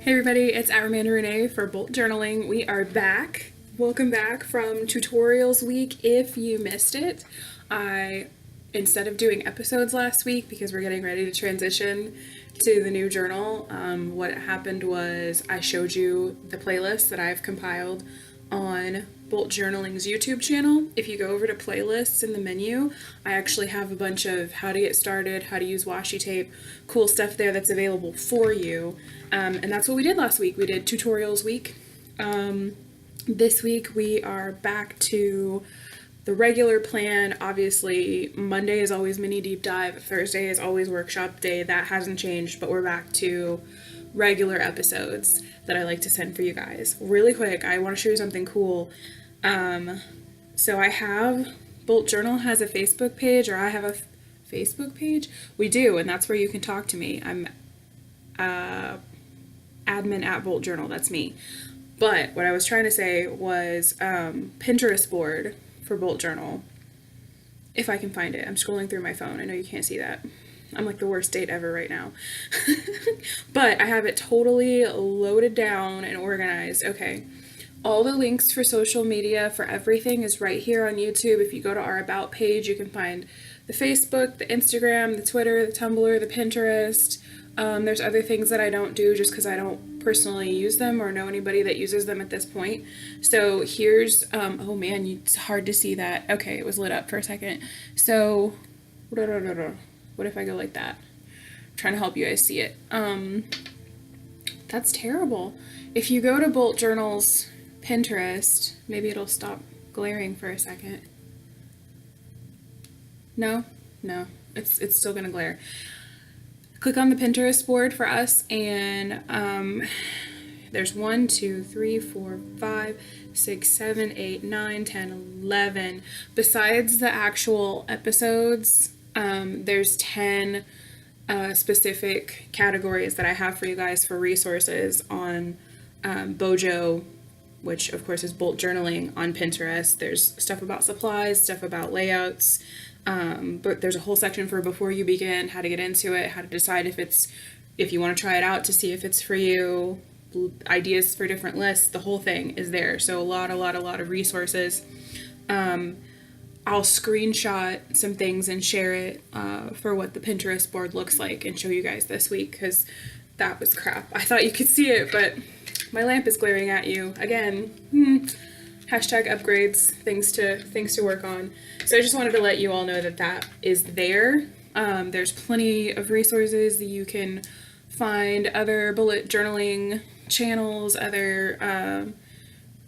Hey everybody, it's Amanda Renee for Bolt Journaling. We are back. Welcome back from Tutorials Week. If you missed it, instead of doing episodes last week because we're getting ready to transition to the new journal, what happened was I showed you the playlist that I've compiled on Bolt Journaling's YouTube channel. If you go over to playlists in the menu, I actually have a bunch of how to get started, how to use washi tape, cool stuff there that's available for you. And that's what we did last week. We did Tutorials Week. This week we are back to the regular plan. Obviously, Monday is always mini deep dive. Thursday is always workshop day. That hasn't changed, but we're back to regular episodes that I like to send for you guys. Really quick, I want to show you something cool. So I have, Bolt Journal has a Facebook page, or I have a Facebook page. We do, and that's where you can talk to me. I'm admin at Bolt Journal, that's me. But what I was trying to say was Pinterest board for Bolt Journal. If I can find it. I'm scrolling through my phone. I know you can't see that. I'm like the worst date ever right now. But I have it totally loaded down and organized. Okay. All the links for social media for everything is right here on YouTube. If you go to our About page, you can find the Facebook, the Instagram, the Twitter, the Tumblr, the Pinterest. There's other things that I don't do just because I don't personally use them or know anybody that uses them at this point. So here's, oh man, it's hard to see that. Okay, it was lit up for a second. So, what if I go like that? I'm trying to help you guys see it. That's terrible. If you go to Bolt Journal's Pinterest, maybe it'll stop glaring for a second. No, it's still gonna glare. Click on the Pinterest board for us, and there's 1, 2, 3, 4, 5, 6, 7, 8, 9, 10, 11. Besides the actual episodes, there's 10 specific categories that I have for you guys for resources on Bojo, which of course is Bolt Journaling on Pinterest. There's stuff about supplies, stuff about layouts, but there's a whole section for before you begin, how to get into it, how to decide if you want to try it out to see if it's for you, ideas for different lists. The whole thing is there. So a lot of resources. I'll screenshot some things and share it for what the Pinterest board looks like and show you guys this week, because that was crap. I thought you could see it, but my lamp is glaring at you again. Hashtag upgrades, things to work on. So I just wanted to let you all know that is there. There's plenty of resources that you can find, other bullet journaling channels, other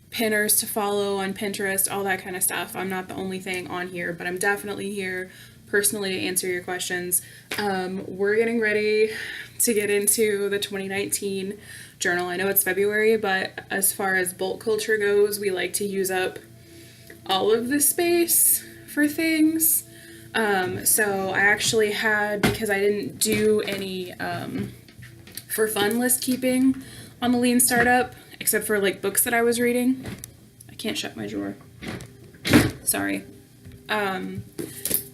pinners to follow on Pinterest, all that kind of stuff. I'm not the only thing on here, but I'm definitely here personally to answer your questions. We're getting ready to get into the 2019 journal. I know it's February, but as far as Bolt culture goes, we like to use up all of the space for things. So I actually had, because I didn't do any for fun list keeping on the Lean Startup, except for like books that I was reading. I can't shut my drawer. Sorry.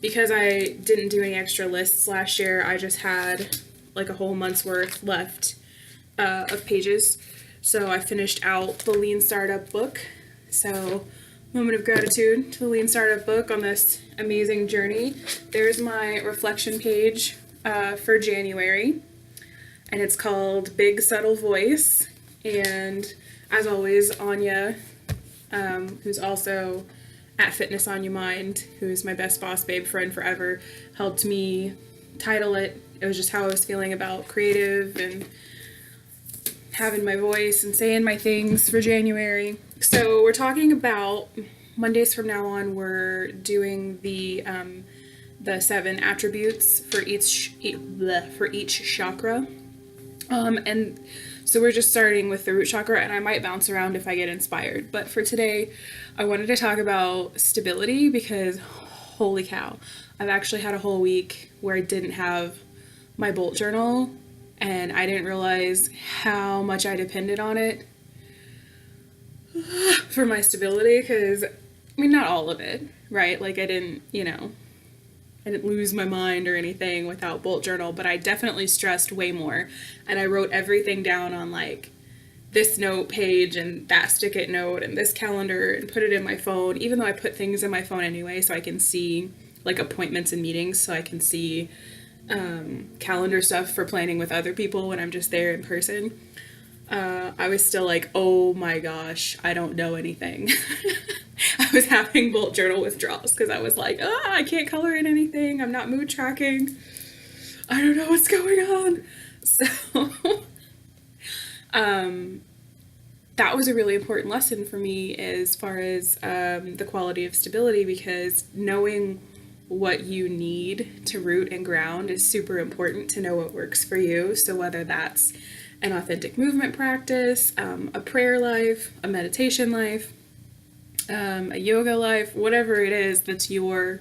Because I didn't do any extra lists last year, I just had like a whole month's worth left of pages. So I finished out the Lean Startup book. So moment of gratitude to the Lean Startup book on this amazing journey. There's my reflection page for January, and it's called Big Subtle Voice. And as always, Anya, who's also at Fitness on Your Mind, who's my best boss babe friend forever, helped me title it. It was just how I was feeling about creative and having my voice and saying my things for January. So we're talking about Mondays from now on. We're doing the 7 attributes for each chakra, and so we're just starting with the root chakra, and I might bounce around if I get inspired. But for today, I wanted to talk about stability, because holy cow, I've actually had a whole week where I didn't have my Bolt journal, and I didn't realize how much I depended on it for my stability, because, I mean, not all of it, right? Like, I didn't, I didn't lose my mind or anything without bullet journal, but I definitely stressed way more. And I wrote everything down on like this note page and that stick it note and this calendar and put it in my phone, even though I put things in my phone anyway so I can see like appointments and meetings, so I can see calendar stuff for planning with other people when I'm just there in person. I was still like, oh my gosh, I don't know anything. I was having bullet journal withdrawals because I was like, I can't color in anything. I'm not mood tracking. I don't know what's going on. So that was a really important lesson for me as far as the quality of stability, because knowing what you need to root and ground is super important to know what works for you. So whether that's an authentic movement practice, a prayer life, a meditation life, a yoga life, whatever it is that's your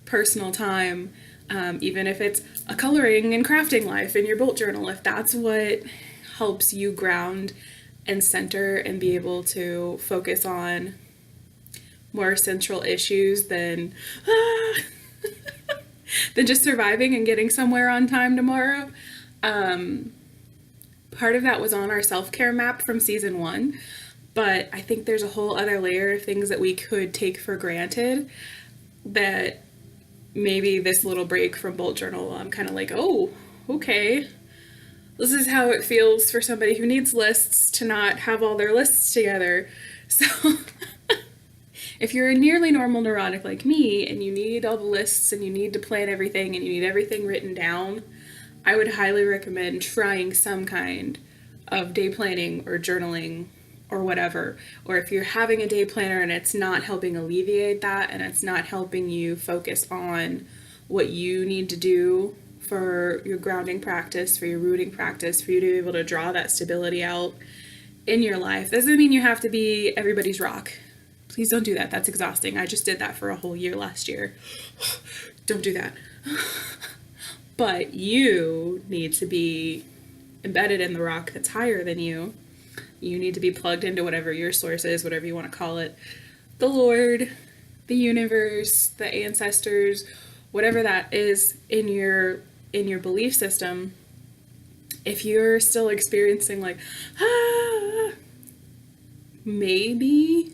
personal time, even if it's a coloring and crafting life in your bullet journal, if that's what helps you ground and center and be able to focus on more central issues than than just surviving and getting somewhere on time tomorrow. Part of that was on our self-care map from season 1, but I think there's a whole other layer of things that we could take for granted that maybe this little break from bullet journal, I'm kind of like, oh, okay, this is how it feels for somebody who needs lists to not have all their lists together. So if you're a nearly normal neurotic like me and you need all the lists and you need to plan everything and you need everything written down, I would highly recommend trying some kind of day planning or journaling or whatever. Or if you're having a day planner and it's not helping alleviate that and it's not helping you focus on what you need to do for your grounding practice, for your rooting practice, for you to be able to draw that stability out in your life, doesn't mean you have to be everybody's rock. Please don't do that. That's exhausting. I just did that for a whole year last year. Don't do that. But you need to be embedded in the rock that's higher than you. You need to be plugged into whatever your source is, whatever you want to call it. The Lord, the universe, the ancestors, whatever that is in your belief system. If you're still experiencing like, maybe,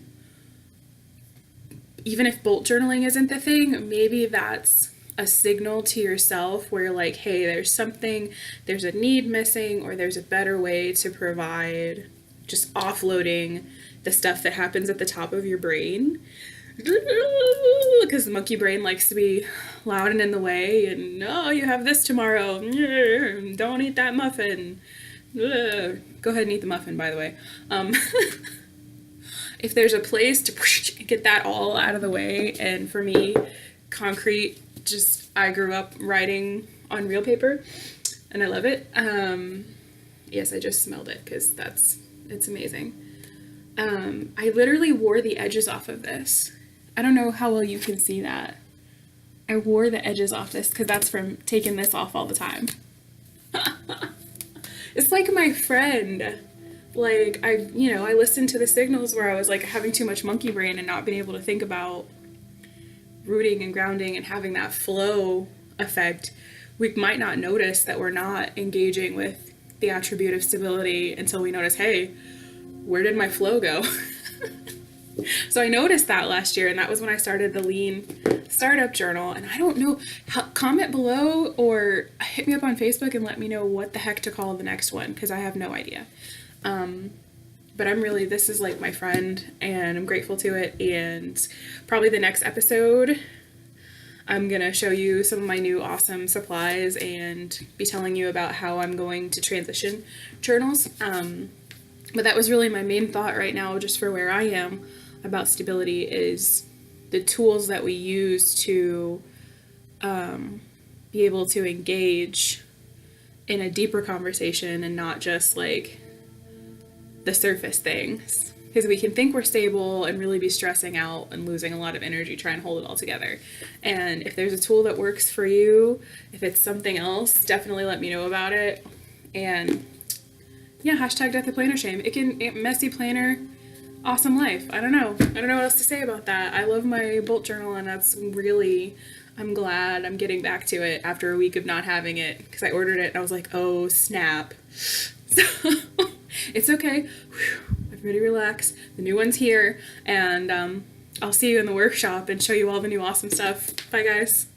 even if bullet journaling isn't the thing, maybe that's a signal to yourself where you're like, hey, there's a need missing, or there's a better way to provide just offloading the stuff that happens at the top of your brain. Because the monkey brain likes to be loud and in the way, and you have this tomorrow, don't eat that muffin. Go ahead and eat the muffin, by the way. If there's a place to get that all out of the way, and for me, concrete, I grew up writing on real paper and I love it. Yes, I just smelled it because it's amazing. I literally wore the edges off of this. I don't know how well you can see that. I wore the edges off this because that's from taking this off all the time. It's like my friend. Like, I listened to the signals where I was like having too much monkey brain and not being able to think about rooting and grounding and having that flow effect. We might not notice that we're not engaging with the attribute of stability until we notice, hey, where did my flow go? So I noticed that last year, and that was when I started the Lean Startup Journal. And I don't know, comment below or hit me up on Facebook and let me know what the heck to call the next one, because I have no idea. But this is like my friend, and I'm grateful to it. And probably the next episode, I'm going to show you some of my new awesome supplies and be telling you about how I'm going to transition journals. But that was really my main thought right now, just for where I am about stability, is the tools that we use to be able to engage in a deeper conversation and not just like the surface things, because we can think we're stable and really be stressing out and losing a lot of energy trying to hold it all together. And if there's a tool that works for you, if it's something else, definitely let me know about it. And yeah, hashtag death of planner shame. Messy planner, awesome life. I don't know what else to say about that. I love my bullet journal, and that's really, I'm glad I'm getting back to it after a week of not having it, because I ordered it and I was like, oh snap. So it's okay. Everybody relax. The new one's here, and I'll see you in the workshop and show you all the new awesome stuff. Bye guys.